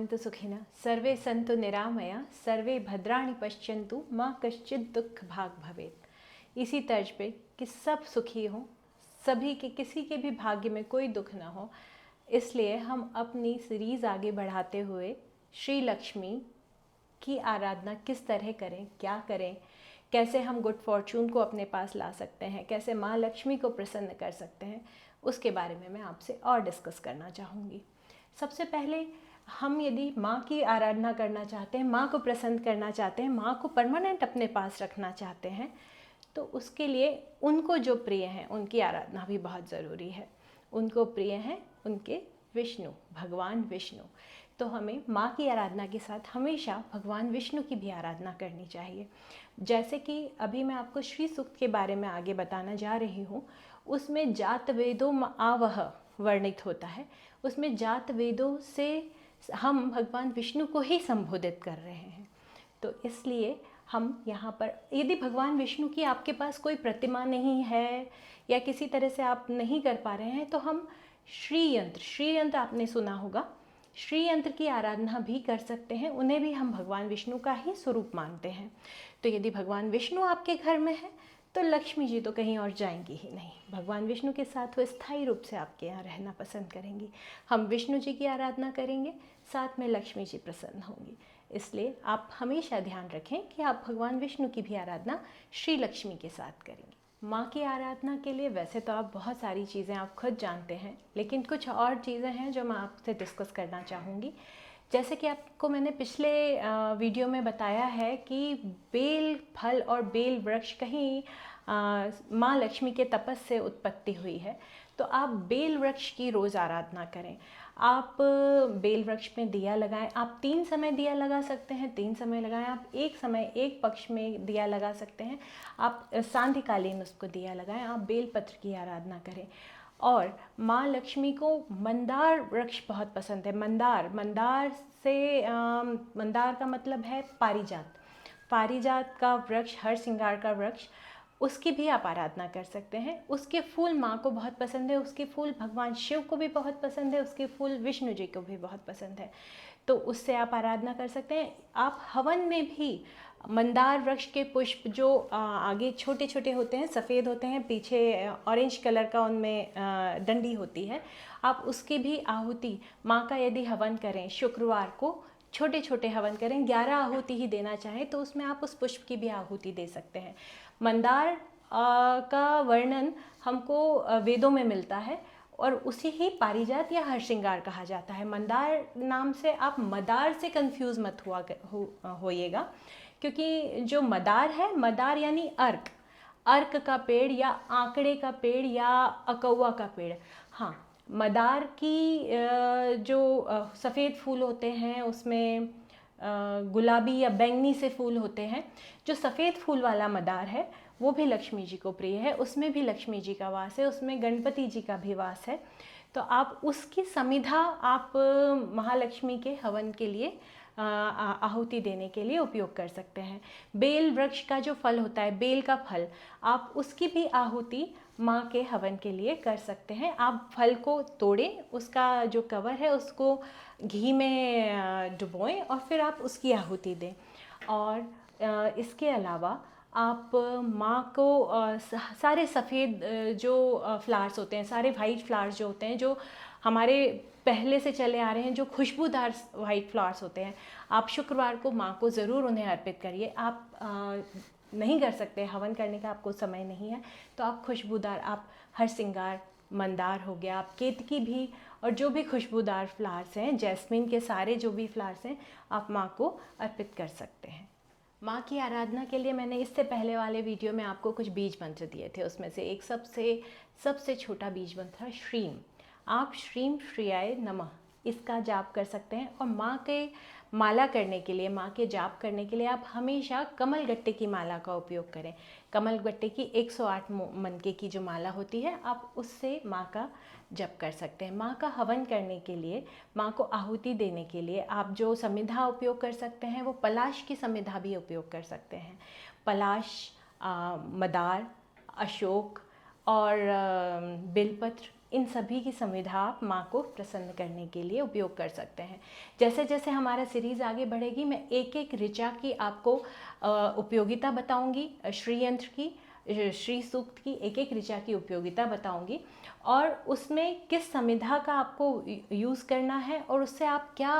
भवन्तु सुखिनः, सर्वे सन्तु निरामया, सर्वे भद्राणि पश्यन्तु, माँ कश्चित् दुख भाग भवेत्। इसी तर्ज पे कि सब सुखी हों, सभी के किसी के भी भाग्य में कोई दुख ना हो, इसलिए हम अपनी सीरीज़ आगे बढ़ाते हुए श्री लक्ष्मी की आराधना किस तरह करें, क्या करें, कैसे हम गुड फॉर्चून को अपने पास ला सकते हैं, कैसे माँ लक्ष्मी को प्रसन्न कर सकते हैं, उसके बारे में मैं आपसे और डिस्कस करना चाहूँगी। सबसे पहले हम यदि माँ की आराधना करना चाहते हैं, माँ को प्रसन्न करना चाहते हैं, माँ को परमानेंट अपने पास रखना चाहते हैं, तो उसके लिए उनको जो प्रिय हैं उनकी आराधना भी बहुत ज़रूरी है। उनको प्रिय हैं उनके विष्णु, भगवान विष्णु। तो हमें माँ की आराधना के साथ हमेशा भगवान विष्णु की भी आराधना करनी चाहिए। जैसे कि अभी मैं आपको श्री सूक्त के बारे में आगे बताना जा रही हूँ, उसमें जात वेदों आवह वर्णित होता है। उसमें जात वेदों से हम भगवान विष्णु को ही संबोधित कर रहे हैं। तो इसलिए हम यहाँ पर यदि भगवान विष्णु की आपके पास कोई प्रतिमा नहीं है या किसी तरह से आप नहीं कर पा रहे हैं, तो हम श्री यंत्र आपने सुना होगा, श्री यंत्र की आराधना भी कर सकते हैं। उन्हें भी हम भगवान विष्णु का ही स्वरूप मानते हैं। तो यदि भगवान विष्णु आपके घर में है तो लक्ष्मी जी तो कहीं और जाएंगी ही नहीं। भगवान विष्णु के साथ वो स्थायी रूप से आपके यहाँ रहना पसंद करेंगी। हम विष्णु जी की आराधना करेंगे, साथ में लक्ष्मी जी प्रसन्न होंगी। इसलिए आप हमेशा ध्यान रखें कि आप भगवान विष्णु की भी आराधना श्री लक्ष्मी के साथ करेंगे। माँ की आराधना के लिए वैसे तो आप बहुत सारी चीज़ें आप खुद जानते हैं, लेकिन कुछ और चीज़ें हैं जो मैं आपसे डिस्कस करना चाहूँगी। जैसे कि आपको मैंने पिछले वीडियो में बताया है कि बेल फल और बेल वृक्ष कहीं माँ लक्ष्मी के तपस से उत्पत्ति हुई है। तो आप बेल वृक्ष की रोज़ आराधना करें। आप बेल वृक्ष में दिया लगाएं। आप 3 समय दिया लगा सकते हैं, 3 समय लगाएं। आप एक समय एक पक्ष में दिया लगा सकते हैं। आप सांध्यकालीन उसको दिया लगाएं। आप बेलपत्र की आराधना करें। और माँ लक्ष्मी को मंदार वृक्ष बहुत पसंद है। मंदार का मतलब है पारिजात। पारिजात का वृक्ष, हर श्रृंगार का वृक्ष, उसकी भी आप आराधना कर सकते हैं। उसके फूल माँ को बहुत पसंद है, उसके फूल भगवान शिव को भी बहुत पसंद है, उसके फूल विष्णु जी को भी बहुत पसंद है। तो उससे आप आराधना कर सकते हैं। आप हवन में भी मंदार वृक्ष के पुष्प जो आगे छोटे छोटे होते हैं, सफ़ेद होते हैं, पीछे ऑरेंज कलर का उनमें डंडी होती है, आप उसकी भी आहुति माँ का यदि हवन करें, शुक्रवार को छोटे छोटे हवन करें, 11 आहुति ही देना चाहें तो उसमें आप उस पुष्प की भी आहुति दे सकते हैं। मंदार का वर्णन हमको वेदों में मिलता है और उसी ही पारिजात या हरश्रृंगार कहा जाता है। मंदार नाम से आप मदार से कंफ्यूज मत होइएगा, क्योंकि जो मदार है, मदार यानी अर्क का पेड़ या आंकड़े का पेड़ या अकौवा का पेड़। हाँ, मदार की जो सफ़ेद फूल होते हैं उसमें गुलाबी या बैंगनी से फूल होते हैं। जो सफ़ेद फूल वाला मदार है वो भी लक्ष्मी जी को प्रिय है, उसमें भी लक्ष्मी जी का वास है, उसमें गणपति जी का भी वास है। तो आप उसकी समिधा आप महालक्ष्मी के हवन के लिए आहुति देने के लिए उपयोग कर सकते हैं। बेल वृक्ष का जो फल होता है, बेल का फल, आप उसकी भी आहुति माँ के हवन के लिए कर सकते हैं। आप फल को तोड़ें, उसका जो कवर है उसको घी में डुबोएं और फिर आप उसकी आहुति दें। और इसके अलावा आप माँ को सारे सफ़ेद जो फ्लावर्स होते हैं, सारे वाइट फ्लावर्स जो होते हैं, जो हमारे पहले से चले आ रहे हैं, जो खुशबूदार वाइट फ्लावर्स होते हैं, आप शुक्रवार को माँ को ज़रूर उन्हें अर्पित करिए। आप नहीं कर सकते, हवन करने का आपको समय नहीं है, तो आप खुशबूदार, आप हर श्रृंगार, मंदार हो गया, आप केतकी भी, और जो भी खुशबूदार फ्लावर्स हैं, जैस्मिन के सारे जो भी फ्लावर्स हैं, आप माँ को अर्पित कर सकते हैं। माँ की आराधना के लिए मैंने इससे पहले वाले वीडियो में आपको कुछ बीज मंत्र दिए थे। उसमें से एक सबसे छोटा बीज मंत्र था श्रीम। आप श्रीम श्रियाय नमः इसका जाप कर सकते हैं। और माँ के माला करने के लिए, माँ के जाप करने के लिए आप हमेशा कमल गट्टे की माला का उपयोग करें। कमल गट्टे की 108 मनके की जो माला होती है, आप उससे माँ का जप कर सकते हैं। माँ का हवन करने के लिए, माँ को आहुति देने के लिए आप जो समिधा उपयोग कर सकते हैं वो पलाश की समिधा भी उपयोग कर सकते हैं। पलाश, मदार, अशोक और बेलपत्र, इन सभी की संविधा आप माँ को प्रसन्न करने के लिए उपयोग कर सकते हैं। जैसे जैसे हमारा सीरीज़ आगे बढ़ेगी मैं एक एक ऋचा की आपको उपयोगिता बताऊंगी, श्री यंत्र की, श्री सूक्त की एक एक ऋचा की उपयोगिता बताऊंगी और उसमें किस संविधा का आपको यूज़ करना है और उससे आप क्या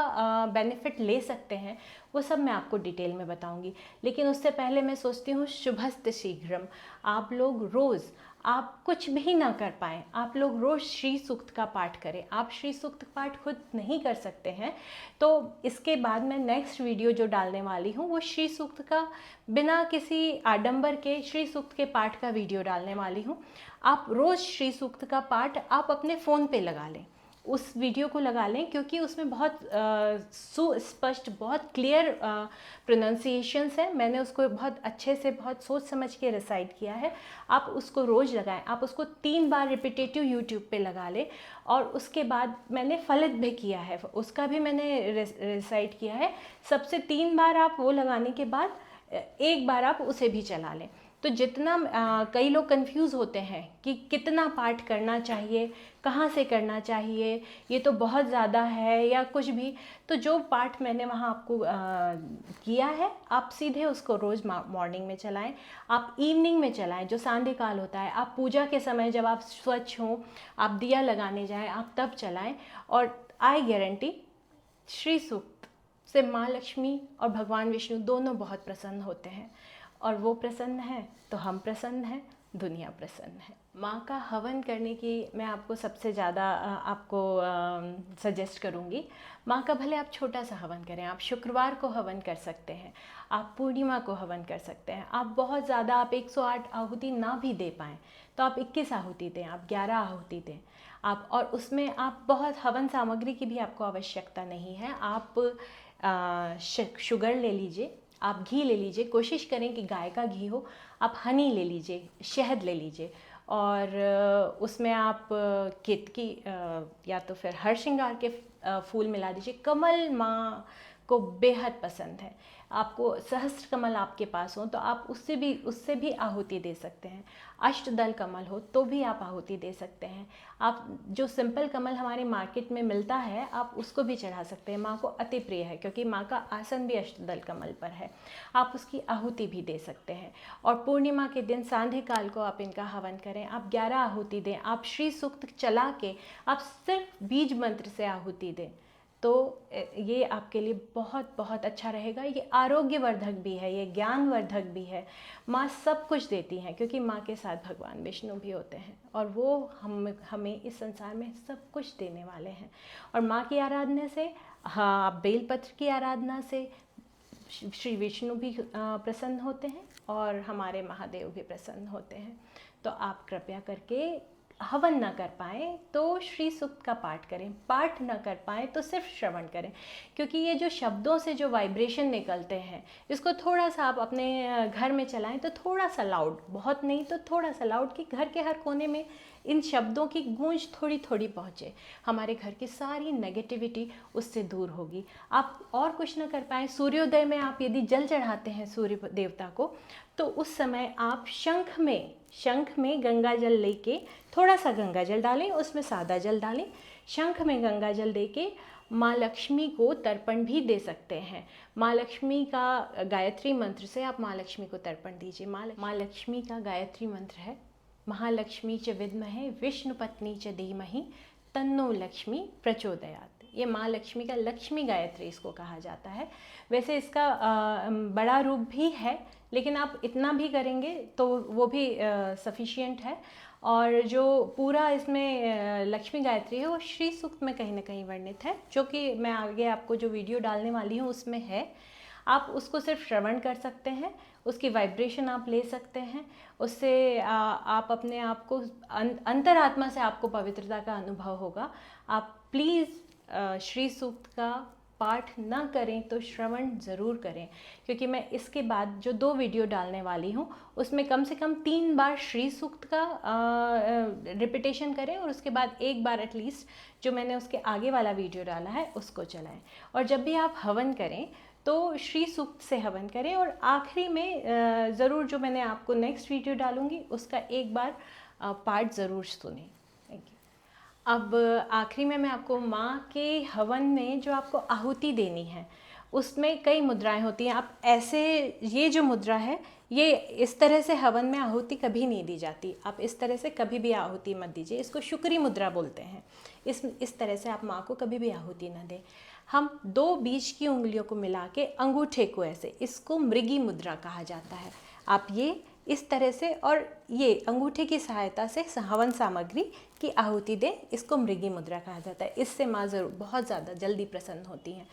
बेनिफिट ले सकते हैं वो सब मैं आपको डिटेल में बताऊंगी। लेकिन उससे पहले मैं सोचती हूँ शुभस्त शीघ्रम, आप लोग रोज़, आप कुछ भी ना कर पाएँ, आप लोग रोज़ श्री सूक्त का पाठ करें। आप श्री सूक्त पाठ खुद नहीं कर सकते हैं तो इसके बाद मैं नेक्स्ट वीडियो जो डालने वाली हूँ वो श्री सूक्त का बिना किसी आडंबर के श्री सूक्त के पाठ का वीडियो डालने वाली हूँ। आप रोज़ श्री सूक्त का पाठ आप अपने फ़ोन पे लगा लें, उस वीडियो को लगा लें क्योंकि उसमें बहुत सुस्पष्ट, बहुत क्लियर प्रोनाउंसिएशंस है। मैंने उसको बहुत अच्छे से, बहुत सोच समझ के रिसाइट किया है। आप उसको रोज़ लगाएं, आप उसको 3 बार रिपीटेटिव यूट्यूब पे लगा लें और उसके बाद मैंने फलित भी किया है, उसका भी मैंने रिसाइट किया है। सबसे 3 बार आप वो लगाने के बाद एक बार आप उसे भी चला लें। तो जितना कई लोग कंफ्यूज होते हैं कि कितना पाठ करना चाहिए, कहाँ से करना चाहिए, ये तो बहुत ज़्यादा है या कुछ भी, तो जो पाठ मैंने वहाँ आपको किया है आप सीधे उसको रोज़ मॉर्निंग में चलाएं, आप इवनिंग में चलाएं जो सांध्य काल होता है, आप पूजा के समय जब आप स्वच्छ हों, आप दिया लगाने जाएं, आप तब चलाएं। और आई गारंटी श्री सूक्त से माँ लक्ष्मी और भगवान विष्णु दोनों बहुत प्रसन्न होते हैं और वो प्रसन्न है तो हम प्रसन्न हैं, दुनिया प्रसन्न है। माँ का हवन करने की मैं आपको सबसे ज़्यादा आपको सजेस्ट करूँगी। माँ का भले आप छोटा सा हवन करें, आप शुक्रवार को हवन कर सकते हैं, आप पूर्णिमा को हवन कर सकते हैं, आप बहुत ज़्यादा आप 108 आहुति ना भी दे पाएँ तो आप 21 आहुति दें, आप 11 आहुति दें आप, और उसमें आप बहुत हवन सामग्री की भी आपको आवश्यकता नहीं है। आप शुगर ले लीजिए, आप घी ले लीजिए, कोशिश करें कि गाय का घी हो, आप हनी ले लीजिए, शहद ले लीजिए और उसमें आप केतकी या तो फिर हर श्रृंगार के फूल मिला दीजिए। कमल माँ को बेहद पसंद है, आपको सहस्त्र कमल आपके पास हो तो आप उससे भी आहुति दे सकते हैं। अष्टदल कमल हो तो भी आप आहुति दे सकते हैं। आप जो सिंपल कमल हमारे मार्केट में मिलता है आप उसको भी चढ़ा सकते हैं, माँ को अति प्रिय है क्योंकि माँ का आसन भी अष्टदल कमल पर है, आप उसकी आहुति भी दे सकते हैं। और पूर्णिमा के दिन सांध्य काल को आप इनका हवन करें, आप 11 आहुति दें, आप श्री सूक्त चला के आप सिर्फ बीज मंत्र से आहुति दें तो ये आपके लिए बहुत बहुत अच्छा रहेगा। ये आरोग्यवर्धक भी है, ये ज्ञानवर्धक भी है। माँ सब कुछ देती हैं क्योंकि माँ के साथ भगवान विष्णु भी होते हैं और वो हमें इस संसार में सब कुछ देने वाले हैं। और माँ की आराधना से, हाँ, बेलपत्र की आराधना से श्री विष्णु भी प्रसन्न होते हैं और हमारे महादेव भी प्रसन्न होते हैं। तो आप कृपया करके हवन ना कर पाएँ तो श्री सूक्त का पाठ करें, पाठ ना कर पाएँ तो सिर्फ श्रवण करें क्योंकि ये जो शब्दों से जो वाइब्रेशन निकलते हैं इसको थोड़ा सा आप अपने घर में चलाएं तो थोड़ा सा लाउड, बहुत नहीं तो थोड़ा सा लाउड, कि घर के हर कोने में इन शब्दों की गूंज थोड़ी थोड़ी पहुँचे, हमारे घर की सारी नेगेटिविटी उससे दूर होगी। आप और कुछ ना कर पाएँ, सूर्योदय में आप यदि जल चढ़ाते हैं सूर्य देवता को तो उस समय आप शंख में गंगा जल लेके, थोड़ा सा गंगा जल डालें, उसमें सादा जल डालें, शंख में गंगा जल देके माँ लक्ष्मी को तर्पण भी दे सकते हैं। माँ लक्ष्मी का गायत्री मंत्र से आप माँ लक्ष्मी को तर्पण दीजिए। माँ लक्ष्मी का गायत्री मंत्र है महालक्ष्मी च विद्महे विष्णु पत्नी च धीमहि तन्नो लक्ष्मी प्रचोदयात्। ये माँ लक्ष्मी का लक्ष्मी गायत्री इसको कहा जाता है। वैसे इसका बड़ा रूप भी है लेकिन आप इतना भी करेंगे तो वो भी सफिशिएंट है। और जो पूरा इसमें लक्ष्मी गायत्री है वो श्री सूक्त में कहीं ना कहीं वर्णित है, जो कि मैं आगे आपको जो वीडियो डालने वाली हूँ उसमें है। आप उसको सिर्फ श्रवण कर सकते हैं, उसकी वाइब्रेशन आप ले सकते हैं, उससे आप अपने आप को अंतरात्मा से आपको पवित्रता का अनुभव होगा। आप प्लीज़ श्री सूक्त का पाठ ना करें तो श्रवण ज़रूर करें क्योंकि मैं इसके बाद जो 2 वीडियो डालने वाली हूँ उसमें कम से कम 3 बार श्री सूक्त का रिपीटेशन करें और उसके बाद 1 बार एटलीस्ट जो मैंने उसके आगे वाला वीडियो डाला है उसको चलाएं। और जब भी आप हवन करें तो श्री सूक्त से हवन करें और आखिरी में ज़रूर जो मैंने आपको नेक्स्ट वीडियो डालूँगी उसका 1 बार पाठ ज़रूर सुनें। Thank you. अब आखिरी में मैं आपको माँ के हवन में जो आपको आहुति देनी है उसमें कई मुद्राएं होती हैं। आप ऐसे, ये जो मुद्रा है ये इस तरह से हवन में आहुति कभी नहीं दी जाती। आप इस तरह से कभी भी आहुति मत दीजिए, इसको शुक्री मुद्रा बोलते हैं। इस तरह से आप माँ को कभी भी आहुति ना दें। हम 2 बीच की उंगलियों को मिला के अंगूठे को ऐसे, इसको मृगी मुद्रा कहा जाता है। आप ये इस तरह से और ये अंगूठे की सहायता से हवन सामग्री की आहुति दें, इसको मृगी मुद्रा कहा जाता है। इससे माँ ज़रूर बहुत ज़्यादा जल्दी प्रसन्न होती हैं।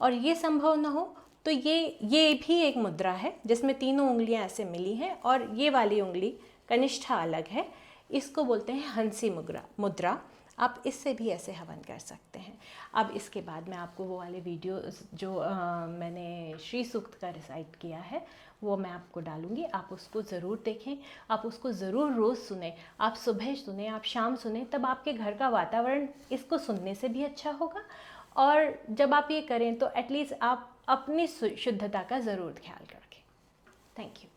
और ये संभव ना हो तो ये भी एक मुद्रा है जिसमें तीनों उंगलियां ऐसे मिली हैं और ये वाली उंगली कनिष्ठा अलग है, इसको बोलते हैं हंसी मुद्रा। आप इससे भी ऐसे हवन कर सकते हैं। अब इसके बाद मैं आपको वो वाले वीडियो जो मैंने श्री सूक्त का रिसाइट किया है वो मैं आपको डालूंगी, आप उसको ज़रूर देखें, आप उसको ज़रूर रोज़ सुने। आप सुबह सुने, आप शाम सुने, तब आपके घर का वातावरण इसको सुनने से भी अच्छा होगा। और जब आप ये करें तो एटलीस्ट आप अपनी शुद्धता का ज़रूर ख्याल रखें। Thank you.